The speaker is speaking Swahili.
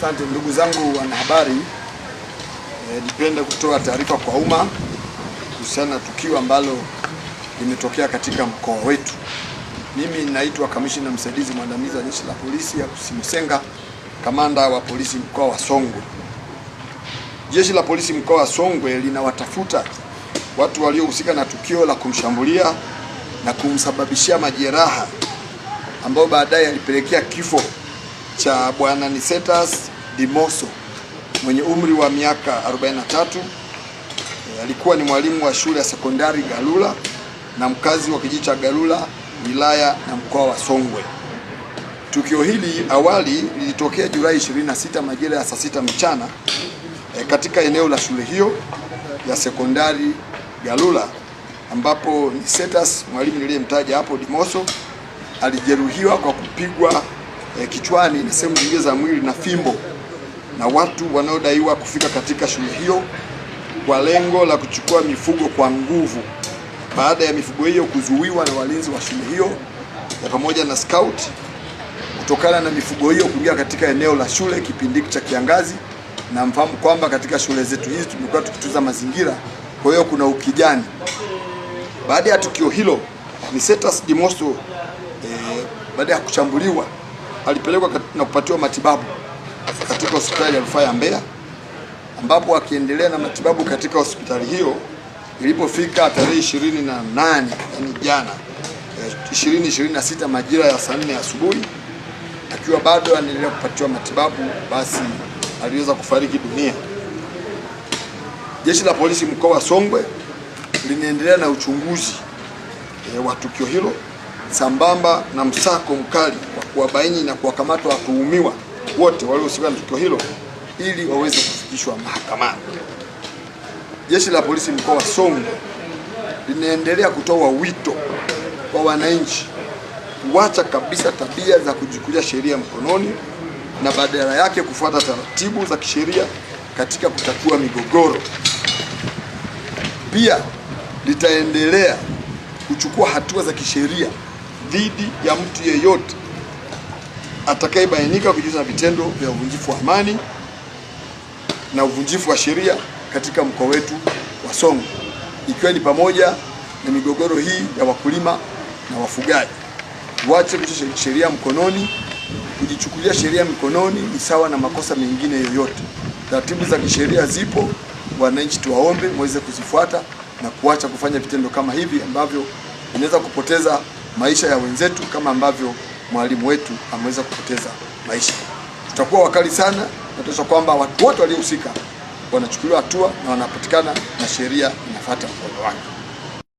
Asante ndugu zangu wanahabari, nipende kutoa taarifa kwa umma kuhusiana na tukio ambalo limetokea katika mkoa wetu. Mimi naitwa Kamishna Msaidizi Mwandamizi wa Jeshi la Polisi ya Kusimusenga, kamanda wa polisi mkoa wa Songwe. Jeshi la polisi mkoa wa Songwe linawatafuta watu waliohusika na tukio la kumshambulia na kumsababishia majeraha ambao baadaye alipelekea kifo cha Bwana Nicetas Dimoso mwenye umri wa miaka 43. Alikuwa ni mwalimu wa shule ya sekondari Galula na mkazi wa kijiji cha Galula, wilaya na mkoa wa Songwe. Tukio hili awali lilitokea Julai 26 majira ya saa 6 mchana katika eneo la shule hiyo ya sekondari Galula, ambapo Nicetas, mwalimu niliyemtaja hapo, Dimoso, alijeruhiwa kwa kupigwa kichwani na sehemu zingine za mwili na fimbo na watu wanaodaiwa kufika katika shule hiyo kwa lengo la kuchukua mifugo kwa nguvu, baada ya mifugo hiyo kuzuiwa na walinzi wa shule hiyo pamoja na scout, kutokana na mifugo hiyo kuingia katika eneo la shule kipindi cha kiangazi. Na mfahamu kwamba katika shule zetu hizi tumekuwa tukitunza mazingira, kwa hiyo kuna ukijani. Baada ya tukio hilo, Nicetas Dimoso baada ya kuchambuliwa alipelekwa na kupatiwa matibabu katika hospitali ya rufaa ya Mbeya, ambapo akiendelea na matibabu katika hospitali hiyo, ilipofika tarehe 28 yani jana 2026 majira ya saa 4 asubuhi, akiwa bado anaendelea kupatiwa matibabu, basi aliweza kufariki dunia. Jeshi la polisi mkoa wa Songwe linaendelea na uchunguzi wa tukio hilo sambamba na msako mkali wa kuwabaini na kuwakamata watuhumiwa wote waliohusika na tukio hilo ili waweze kufikishwa mahakamani. Jeshi la polisi mkoa wa Songwe linaendelea kutoa wito kwa wananchi kuacha kabisa tabia za kujichukulia sheria mkononi na badala yake kufuata taratibu za kisheria katika kutatua migogoro. Pia litaendelea kuchukua hatua za kisheria dhidi ya mtu yeyote atakayebainika kujihusisha na vitendo vya uvunjifu wa amani na uvunjifu wa sheria katika mkoa wetu wa Songwe, ikiwa ni pamoja na migogoro hii ya wakulima na wafugaji. Waache kuchukua sheria mkononi. Kujichukulia sheria mkononi ni sawa na makosa mengine yoyote. Taratibu za kisheria zipo, wananchi tuwaombe muweze kuzifuata na kuacha kufanya vitendo kama hivi ambavyo vinaweza kupoteza maisha ya wenzetu, kama ambavyo mwalimu wetu ameweza kupoteza maisha. Tutakuwa wakali sana na tutahakikisha kwamba watu wote waliohusika wanachukuliwa hatua na wanapatikana na sheria inafuata mkondo wake.